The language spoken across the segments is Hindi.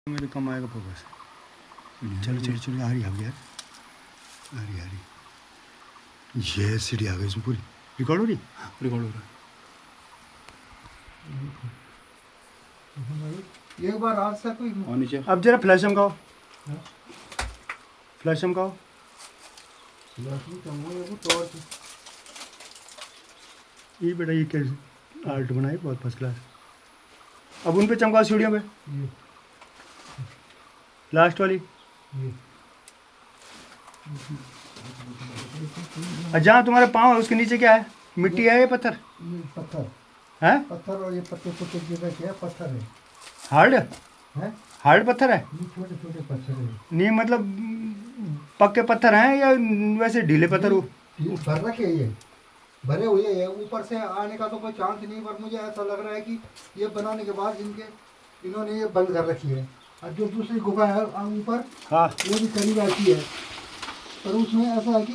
मेरे कम आएगा फोकस। चलो चलो चलो, आ रही यार, आ रही ये सीढ़ी आ गई इसमें पूरी। रिकॉर्ड हो रही? रिकॉर्ड हो रहा है। एक बार आज से कोई और नीचे अब जरा फ्लैश चमकाओ, फ्लैश चमकाओ। ये बेटा ये कैसे आर्ट बनाई, बहुत फर्स्ट क्लास। अब उन पे चमकाओ सीढ़ियों पे, लास्ट वाली। जहाँ तुम्हारे पाँव है उसके नीचे क्या है? मिट्टी है या पत्थर पत्थर है? पत्थर और ये पत्ते पुत्ते गिर रखे हैं, पत्थर है। हार्ड हैं? हार्ड पत्थर है? ये छोटे छोटे पत्थर है। नहीं मतलब पक्के पत्थर हैं या वैसे ढीले पत्थर हो? भर रखे ये, भरे हुए हैं। ऊपर से आने का तो कोई चांस नहीं, पर मुझे ऐसा लग रहा है कि ये बनाने के बाद इन्होंने ये बंद कर रखी है। और जो दूसरी गुफा है ऊपर, हाँ वो भी करीब ऐसी है, पर उसमें ऐसा है कि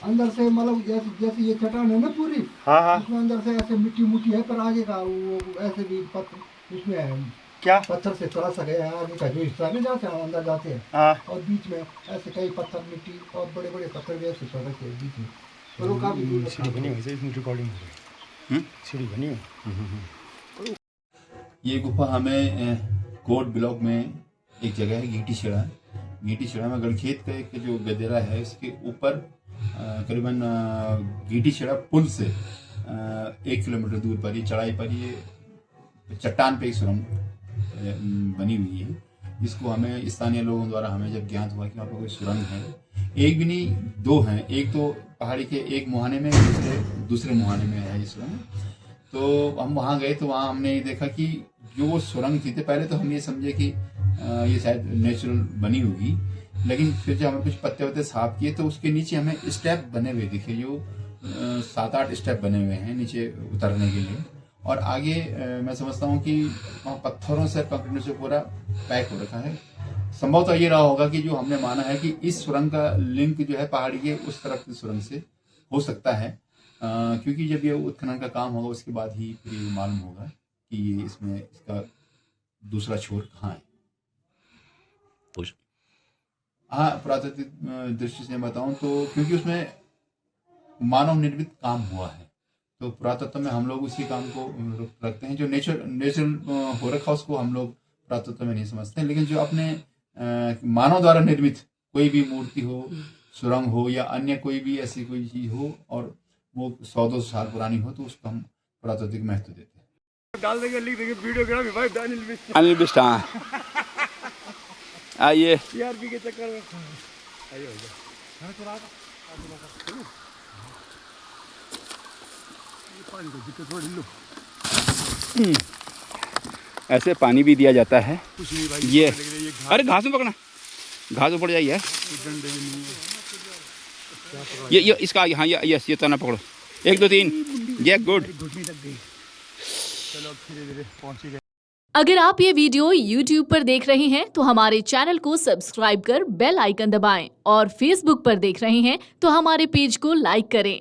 अंदर से मतलब जैसे ये चट्टान है ना पूरी, हाँ हाँ। उसमें अंदर से ऐसे मिट्टी मुट्टी है, पर आगे का वो ऐसे भी पत्थर उसमें है। क्या? पत्थर से थोड़ा सा गया है आगे का जो हिस्सा है, जहाँ से अंदर जाते हैं, हाँ और बीच में ऐसे कई पत्थर मिट्टी और बड़े बड़े पत्थर भी ऐसे पड़ रखे हैं बीच में। पर वो काफी दूर सीढ़ी बनी हुई है, इसमें रिकॉर्डिंग हो रही है। सीढ़ी बनी हुई। ये गुफा हमें कोट ब्लॉक में एक जगह है गीटी छेड़ा। गीटी छेड़ा में गढ़खेत का एक जो गदेरा है उसके ऊपर करीबन गीटी छेड़ा पुल से 1 किलोमीटर दूर पर ये चढ़ाई पर ये चट्टान पे एक सुरंग बनी हुई है, जिसको हमें स्थानीय लोगों द्वारा हमें जब ज्ञात हुआ कि वहाँ पर कोई सुरंग है, एक भी नहीं दो हैं, एक तो पहाड़ी के एक मुहाने में, दूसरे मुहाने में है ये सुरंग। तो हम वहाँ गए तो वहाँ हमने देखा कि जो वो सुरंग थी, तो पहले तो हम ये समझे कि ये शायद नेचुरल बनी होगी, लेकिन फिर जब हमें कुछ पत्ते वत्ते साफ किए तो उसके नीचे हमें स्टेप बने हुए दिखे, जो 7-8 स्टेप बने हुए हैं नीचे उतरने के लिए। और आगे मैं समझता हूँ कि वहाँ पत्थरों से कंक्रीट से पूरा पैक हो रखा है। संभवतः ये रहा होगा कि जो हमने माना है कि इस सुरंग का लिंक जो है पहाड़ी के उस तरफ की सुरंग से हो सकता है, क्योंकि जब ये उत्खनन का काम होगा उसके बाद ही फिर ये मालूम होगा कि ये इसमें इसका दूसरा छोर कहाँ है। हाँ, पुरातात्विक दृष्टि से बताऊं तो क्योंकि उसमें मानव निर्मित काम हुआ है, तो पुरातत्व में हम लोग उसी काम को रखते हैं। जो नेचुरल हो रखा उसको हम लोग पुरातत्व में नहीं समझते हैं, लेकिन जो अपने मानव द्वारा निर्मित कोई भी मूर्ति हो, सुरंग हो या अन्य कोई भी ऐसी कोई चीज हो और वो 100-200 साल पुरानी हो, तो उसको हम पुरातत्विक महत्व देते हैं। डाल देंगे, लिख देंगे वीडियो ग्राम भाई अनिल बिष्ट। अनिल बिष्ट, हाँ आइए। टीआरपी के चक्कर में आइए पानी को दिक्कत थोड़ी लो। ऐसे पानी भी दिया जाता है। कुछ नहीं भाई, ये अरे घास में पकड़ना, घास में पड़ जाइए। डंडे भी नहीं है। ये इसका, हाँ ये तना पकड़ो, 1 2 3, ये गुड। घुटनी लग गई। चलो धीरे धीरे पहुंच ही गए। अगर आप ये वीडियो YouTube पर देख रहे हैं तो हमारे चैनल को सब्सक्राइब कर बेल आइकन दबाएं, और Facebook पर देख रहे हैं तो हमारे पेज को लाइक करें।